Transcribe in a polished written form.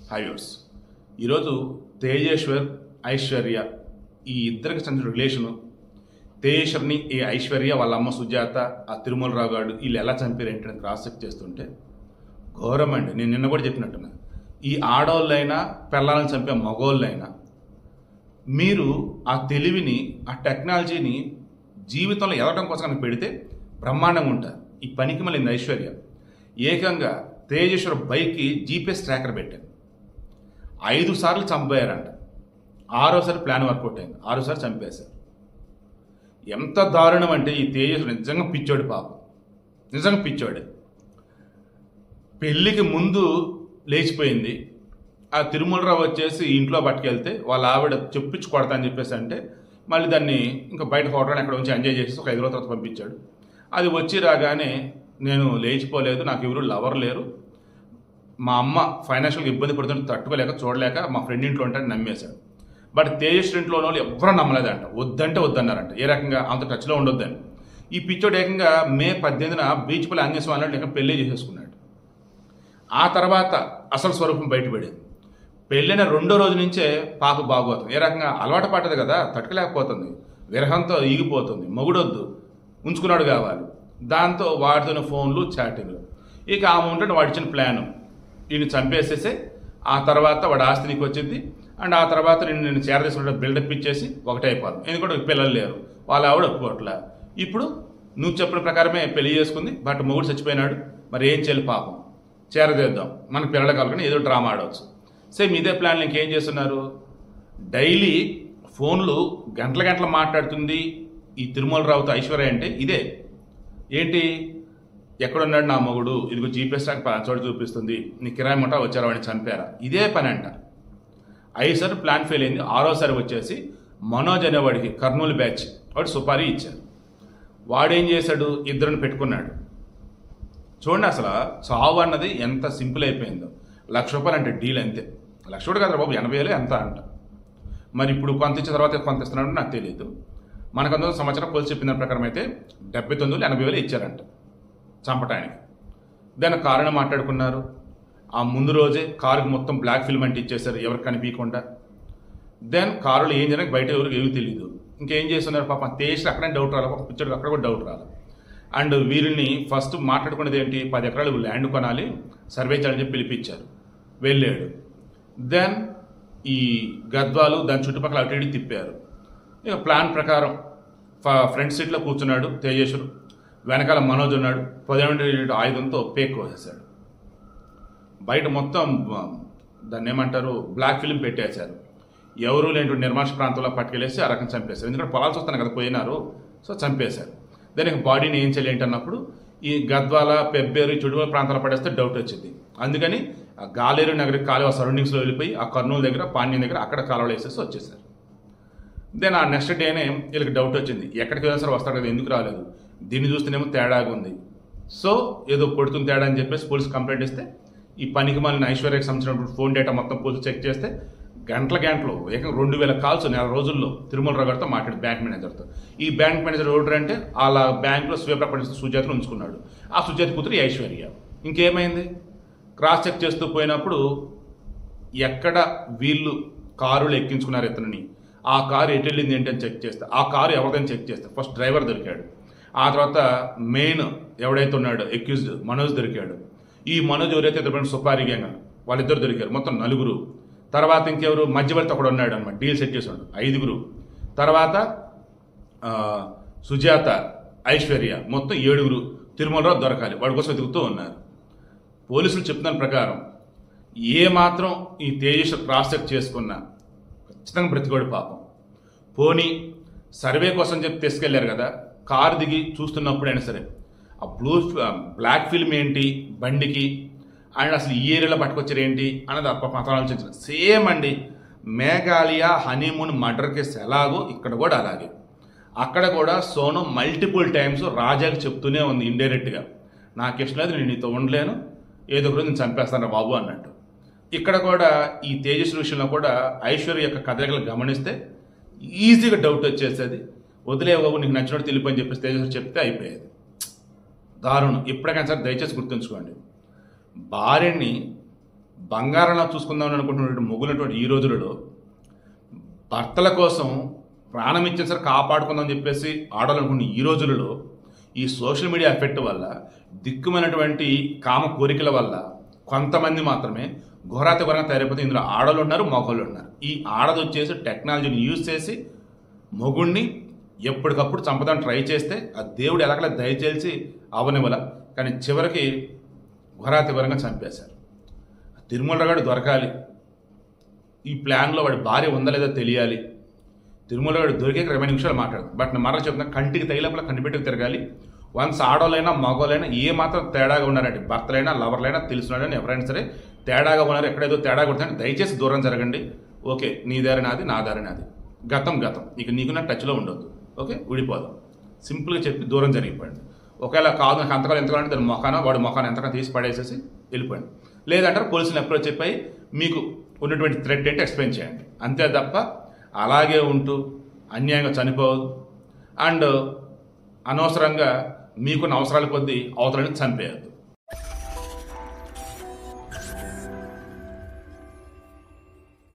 Hi viewers, ఈరోజు తేజేశ్వర్ ఐశ్వర్య ఈ ఇద్దరికి సంబంధించిన రిలేషను, తేజేశ్వర్ని ఈ ఐశ్వర్య వాళ్ళ అమ్మ సుజాత ఆ తిరుమలరావు గారు వీళ్ళు ఎలా చంపారు ఏంటని క్రాస్ చెక్ చేస్తుంటే ఘోరం అండి. నేను నిన్న కూడా చెప్పినట్టున్నా, ఈ ఆడవాళ్ళైనా పిల్లలను చంపే మగవాళ్ళైనా మీరు ఆ తెలివిని ఆ టెక్నాలజీని జీవితంలో ఎదగడం కోసం కనుక పెడితే బ్రహ్మాండంగా ఉంటారు. ఈ పనికి మళ్ళీ ఐశ్వర్య ఏకంగా తేజేశ్వర్ బైక్కి జీపీఎస్ ట్రాకర్ పెట్టాను. 5 సార్లు చంపారంట. 6వసారి ప్లాన్ వర్కౌట్ అయింది. 6సారి చంపేశారు. ఎంత దారుణం అంటే ఈ తేజస్వి నిజంగా పిచ్చోడు, పాపం నిజంగా పిచ్చోడే. పెళ్ళికి ముందు లేచిపోయింది. ఆ తిరుమలరావు వచ్చేసి ఇంట్లో పట్టుకెళ్తే వాళ్ళ ఆవిడ చెప్పించి కొడతా అని చెప్పేసి అంటే మళ్ళీ దాన్ని ఇంకా బయట హోటల్ అక్కడ ఉంచి ఎంజాయ్ చేసి ఒక 5 రోజుల తర్వాత పంపించాడు. అది వచ్చి రాగానే నేను లేచిపోలేదు, నాకు ఎవరు లవర్ లేరు, మా అమ్మ ఫైనాన్షియల్గా ఇబ్బంది పడుతుంటే తట్టుకోలేక చూడలేక మా ఫ్రెండ్ ఇంట్లో ఉంటాను నమ్మేశాడు. బట్ తేజస్వి ఇంట్లో వాళ్ళు ఎవరూ నమ్మలేదంట, వద్దంటే వద్దన్నారంట. ఏ రకంగా అంత టచ్లో ఉండొద్దని. ఈ పిచ్చోడు ఏకంగా మే 18న బీచ్ పల్లి ఆంజనేయ స్వామి లేక పెళ్లి చేసేసుకున్నాడు. ఆ తర్వాత అసలు స్వరూపం బయటపడేది. పెళ్ళైన 2వ రోజు నుంచే పాప బాగోతుంది. ఏ రకంగా అలవాటు పడ్డది కదా, తట్టుకోలేకపోతుంది, విరహంతో ఈగిపోతుంది, మొగుడొద్దు ఉంచుకున్నాడు కావాలి. దాంతో వాడితోనే ఫోన్లు చాటింగ్లు. ఇక ఆమె ఉంటే వాడిచ్చిన ప్లాను వీడిని చంపేసేసి ఆ తర్వాత వాడి ఆస్తి నీకు వచ్చింది అండ్ ఆ తర్వాత నేను చేరదీసుకుంటే బిల్డప్ ఇచ్చేసి ఒకటే అయిపోదు. ఎందుకంటే పిల్లలు లేరు, వాళ్ళ ఆవిడ ఒప్పుకోవట్లే. ఇప్పుడు నువ్వు చెప్పిన ప్రకారమే పెళ్లి చేసుకుంది, బట్ మొగుడు చచ్చిపోయినాడు, మరి ఏం చేయాలి పాపం, చేరదేద్దాం, మనకు పిల్లలు కలగని ఏదో డ్రామా ఆడవచ్చు. సేమ్ ఇదే ప్లాన్లు ఇంకేం చేస్తున్నారు, డైలీ ఫోన్లు గంటలు మాట్లాడుతుంది ఈ తిరుమలరావుతో ఐశ్వర్య. అంటే ఇదే ఏంటి, ఎక్కడున్నాడు నా మొగుడు, ఇదిగో జీపీఎస్ చోటు చూపిస్తుంది, నీ కిరాయి ముఠా వచ్చారా, వాడిని చంపారా, ఇదే పని అంట. 5 సార్లు ప్లాన్ ఫెయిల్ అయింది. 6వసారి వచ్చేసి మనోజ్ అనేవాడికి కర్నూలు బ్యాచ్ వాడు సుపారీ ఇచ్చారు. వాడేం చేశాడు, ఇద్దరిని పెట్టుకున్నాడు. చూడండి అసలు చావు అన్నది ఎంత సింపుల్ అయిపోయిందో. ₹1,00,000 అంటే డీల్ అంతే. ₹1,00,000 కదా బాబు, 80,000 ఎంత అంట. మరి ఇప్పుడు కొంత ఇచ్చిన తర్వాత కొంత ఇస్తున్నాడు నాకు తెలియదు. మనకు అందులో సంవత్సరం పోలీసు చెప్పిన ప్రకారం అయితే 79,000 ఇచ్చారంట చంపటానికి. దానికి కారణం మాట్లాడుకున్నారు. ఆ ముందు రోజే కారుకి మొత్తం బ్లాక్ ఫిల్మ్ అంటే ఇచ్చేశారు ఎవరికి కనిపించకుండా. దెన్ కారులో ఏం జరిగినా బయట ఎవరికి ఏమీ తెలియదు. ఇంకేం చేస్తున్నారు పాపం తేజస్వి అక్కడే డౌట్ రాలి, ఒక పిచ్చడికి అక్కడ కూడా డౌట్ రాలి. అండ్ వీరిని ఫస్ట్ మాట్లాడుకునేది ఏంటి, 10 ఎకరాలు ల్యాండ్ కొనాలి, సర్వే చేయాలని చెప్పి పిలిపించారు. వెళ్ళాడు. దెన్ ఈ గద్వాలు దాని చుట్టుపక్కల అటు ఇటు తిప్పారు. ఇక ప్లాన్ ప్రకారం ఫ్రంట్ సీట్లో కూర్చున్నాడు తేజేశ్వరు, వెనకాల మనోజ్ ఉన్నాడు. 17 ఆయుధంతో పేక్ కోసేశాడు. బయట మొత్తం దాన్ని ఏమంటారు బ్లాక్ ఫిల్మ్ పెట్టేశారు. ఎవరూ లేని నిర్మాష ప్రాంతంలో పట్టుకెళ్ళేసి ఆ రకం చంపేశారు. ఎందుకంటే పొలాలు చూస్తాను కదా పోయినారు, సో చంపేశారు. దానికి బాడీని ఏం చేయాలి ఏంటన్నప్పుడు ఈ గద్వాల పెబ్బేరు చుట్టుపక్కల ప్రాంతాలు పడేస్తే డౌట్ వచ్చింది. అందుకని ఆ గాలేరు నగరి కాలువ సరౌండింగ్స్లో వెళ్ళిపోయి ఆ కర్నూలు దగ్గర పాండ్యం దగ్గర అక్కడ కాలువలు వేసేసి వచ్చేసారు. దెన్ ఆ నెక్స్ట్ డేనే వీళ్ళకి డౌట్ వచ్చింది, ఎక్కడికి వెళ్ళినా సరే వస్తాడు కదా, ఎందుకు రాలేదు, దీన్ని చూస్తేనేమో తేడాగా ఉంది, సో ఏదో కొడుతుంది తేడా అని చెప్పేసి పోలీసు కంప్లైంట్ ఇస్తే ఈ పనికి మాలిన ఐశ్వర్యకి సంబంధించిన ఫోన్ డేటా మొత్తం పోలీసు చెక్ చేస్తే గంటలు ఏకంగా 2,000 కాల్స్ నెల రోజుల్లో తిరుమలరావు గారితో మాట్లాడి బ్యాంక్ మేనేజర్తో. ఈ బ్యాంక్ మేనేజర్ ఓడర్ అంటే అలా బ్యాంకులో స్వీపర్ పడిన సుజాతను ఉంచుకున్నాడు. ఆ సుజాత కూతురు ఐశ్వర్య. ఇంకేమైంది, క్రాస్ చెక్ చేస్తూ పోయినప్పుడు ఎక్కడ వీళ్ళు కారులు ఎక్కించుకున్నారు ఇతనిని, ఆ కారు ఎటు వెళ్ళింది ఏంటి అని చెక్ చేస్తే ఆ కారు ఎవరిదని చెక్ చేస్తే ఫస్ట్ డ్రైవర్ దొరికాడు. ఆ తర్వాత మెయిన్ ఎవడైతే ఉన్నాడో అక్యూజ్డ్ మనోజ్ దొరికాడు. ఈ మనోజ్ ఎవరైతే దొరికిన సుపారీ గ్యాంగ్ వాళ్ళిద్దరు దొరికారు, మొత్తం 4. తర్వాత ఇంకెవరు మధ్యవర్తి ఒకడు ఉన్నాడు అనమాట, డీల్ సెట్ చేసాడు, 5. తర్వాత సుజాత ఐశ్వర్య మొత్తం 7. తిరుమలరావు దొరకాలి, వాడి కోసం వెతుకుతూ ఉన్నారు. పోలీసులు చెప్తున్న ప్రకారం ఏ మాత్రం ఈ తేజస్వి క్రాస్ చెక్ చేసుకున్నా ఖచ్చితంగా బ్రతికోడు పాపం. పోనీ సర్వే కోసం చెప్పి తీసుకెళ్లారు కదా, కారు దిగి చూస్తున్నప్పుడైనా సరే ఆ బ్లాక్ ఫిల్మ్ ఏంటి బండికి అండ్ అసలు ఈ ఏరియాలో పట్టుకొచ్చారు ఏంటి అన్నది పత్రం ఆలోచించిన. సేమ్ అండి, మేఘాలయ హనీమూన్ మర్డర్ కేసు ఎలాగో ఇక్కడ కూడా అలాగే. అక్కడ కూడా సోను మల్టిపుల్ టైమ్స్ రాజాకి చెప్తూనే ఉంది ఇండైరెక్ట్గా, నాకు ఇష్టం లేదు, నేను నీతో ఉండలేను, ఏదో ఒక రోజు నేను చంపేస్తాను బాబు అన్నట్టు. ఇక్కడ కూడా ఈ తేజస్వి విషయంలో కూడా ఐశ్వర్య యొక్క కదలికలు గమనిస్తే ఈజీగా డౌట్ వచ్చేస్తుంది. వదిలే బాబు నీకు నచ్చినట్టు తెలిపని చెప్పేసి తేజస్వి చెప్తే అయిపోయేది. దారుణం. ఎప్పటికైనా సరే దయచేసి గుర్తుంచుకోండి. భార్యని బంగారంలా చూసుకుందామని అనుకుంటున్నటువంటి మొగులటువంటి ఈ రోజులలో భర్తల కోసం ప్రాణం ఇచ్చిన సరే కాపాడుకుందామని చెప్పేసి ఆడాలనుకున్న ఈ రోజులలో ఈ సోషల్ మీడియా ఎఫెక్ట్ వల్ల దిక్కుమైనటువంటి కామ కోరికల వల్ల కొంతమంది మాత్రమే ఘోరాతి ఘోరంగా తయారైపోతే ఇందులో ఆడలు ఉన్నారు, మగవాళ్ళు ఉన్నారు. ఈ ఆడది వచ్చేసి టెక్నాలజీని యూజ్ చేసి మొగుడిని ఎప్పటికప్పుడు చంపడానికి ట్రై చేస్తే ఆ దేవుడు ఎలాగలా దయచేసి అవనివ్వల, కానీ చివరికి ఘోరాతి ఘోరంగా చంపేశారు. తిరుమలరావు దొరకాలి, ఈ ప్లాన్లో వాడి భార్య ఉందా లేదా తెలియాలి. తిరుమలరావు దొరికే 20 నిమిషాలు మాట్లాడదు. బట్ నేను మరలా చెప్తున్నా, కంటికి తగిలపల కంటిపెట్టుకు తిరగాలి. వన్స్ ఆడోళ్ళైనా మగోళ్ళైనా ఏ మాత్రం తేడాగా ఉన్నారంటే భర్తలైనా లవర్లైనా తెలిసినాడని ఎవరైనా సరే తేడాగా ఉన్నారు, ఎక్కడేదో తేడా కొడుతుంటే దయచేసి దూరం జరగండి. ఓకే, నీ దారి నాది, నా దారి నాది, గతం గతం, ఇక నీకు నా టచ్లో ఉండొద్దు. ఓకే, విడిపోదాం. సింపుల్గా చెప్పి దూరం జరిగిపోయింది. ఒకవేళ కాదు నాకు అంతకాలం ఎంతకాలంటే దాని మొఖాన వాడి మొఖాన్ని ఎంతకాలం తీసి పడేసేసి వెళ్ళిపోయింది. లేదంటారు పోలీసులు అప్రోచ్ చెప్పి మీకు ఉన్నటువంటి థ్రెట్ ఏంటి ఎక్స్ప్లెయిన్ చేయండి. అంతే తప్ప అలాగే ఉంటూ అన్యాయంగా చనిపోవద్దు అండ్ అనవసరంగా మీకున్న అవసరాల కొద్దీ అవతలని చంపేయద్దు.